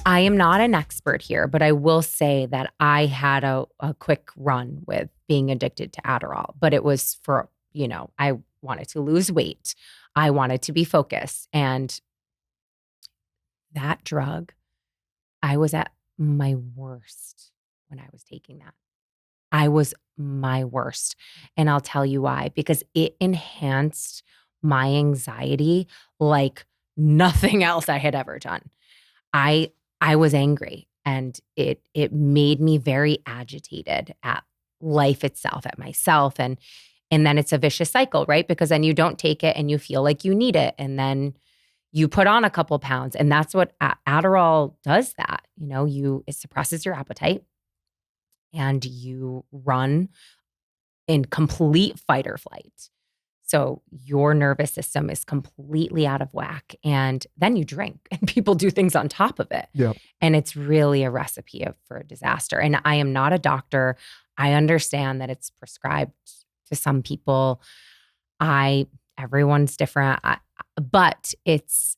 I am not an expert here, but I will say that I had a quick run with being addicted to Adderall, but it was for, I wanted to lose weight. I wanted to be focused. And that drug, I was at my worst when I was taking that. I was my worst. And I'll tell you why, because it enhanced my anxiety like nothing else I had ever done. I was angry, and it made me very agitated at life itself, at myself. And then it's a vicious cycle, right? Because then you don't take it and you feel like you need it. And then you put on a couple pounds. And that's what Adderall does that. It suppresses your appetite, and you run in complete fight or flight. So your nervous system is completely out of whack. And then you drink, and people do things on top of it. Yeah. And it's really a recipe for disaster. And I am not a doctor. I understand that it's prescribed to some people. Everyone's different. But it's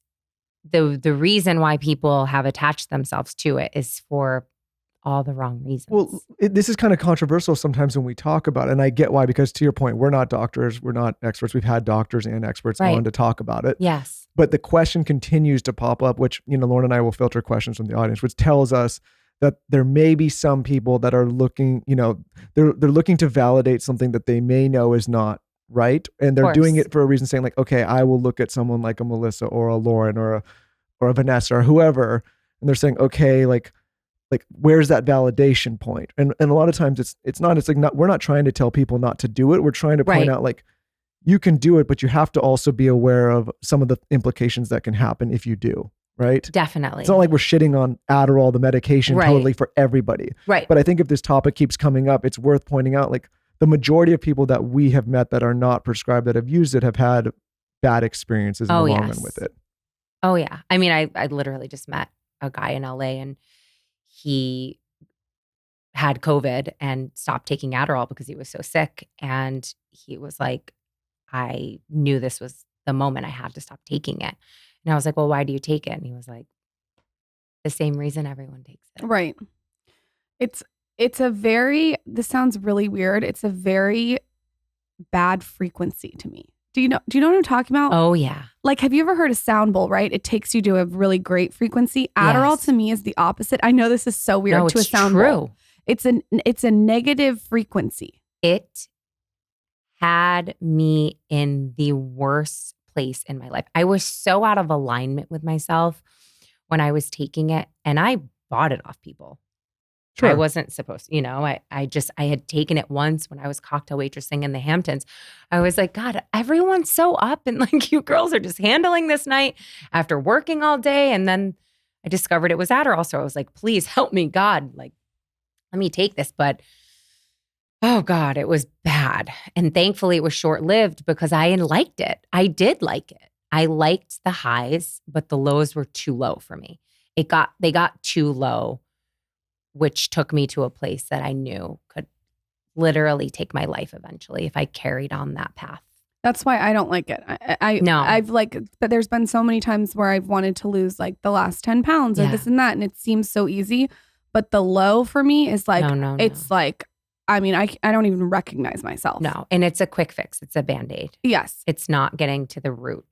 the reason why people have attached themselves to it is for all the wrong reasons. Well, this is kind of controversial sometimes when we talk about it. And I get why, because to your point, we're not doctors. We're not experts. We've had doctors and experts on to talk about it. Yes. But the question continues to pop up, which, Lauren and I will filter questions from the audience, which tells us that there may be some people that are looking, they're looking to validate something that they may know is not right. And they're doing it for a reason, saying like, okay, I will look at someone like a Melissa or a Lauren or a Vanessa or whoever. And they're saying, okay, like where's that validation point? And a lot of times it's not, we're not trying to tell people not to do it. We're trying to point out like, you can do it, but you have to also be aware of some of the implications that can happen if you do. Right? Definitely. It's not like we're shitting on Adderall, the medication, totally for everybody. Right. But I think if this topic keeps coming up, it's worth pointing out like the majority of people that we have met that are not prescribed, that have used it, have had bad experiences in the long run with it. Oh yeah. I mean, I literally just met a guy in LA, and he had COVID and stopped taking Adderall because he was so sick. And he was like, I knew this was the moment I had to stop taking it. And I was like, well, why do you take it? And he was like, the same reason everyone takes it. Right. It's this sounds really weird. It's a very bad frequency to me. Do you know what I'm talking about? Oh yeah. Like, have you ever heard a sound bowl, right? It takes you to a really great frequency. Adderall to me is the opposite. I know this is so weird to a sound bowl. It's a negative frequency. It had me in the worst place in my life. I was so out of alignment with myself when I was taking it, and I bought it off people. Sure. I wasn't supposed to, I had taken it once when I was cocktail waitressing in the Hamptons. I was like, God, everyone's so up, and like, you girls are just handling this night after working all day. And then I discovered it was Adderall. So I was like, please help me, God, like, let me take this. But oh God, it was bad. And thankfully it was short-lived because I liked it. I did like it. I liked the highs, but the lows were too low for me. They got too low, which took me to a place that I knew could literally take my life eventually if I carried on that path. That's why I don't like it. But there's been so many times where I've wanted to lose like the last 10 pounds or this and that. And it seems so easy. But the low for me is like, it's like, I mean, I don't even recognize myself. No. And it's a quick fix. It's a Band-Aid. Yes. It's not getting to the root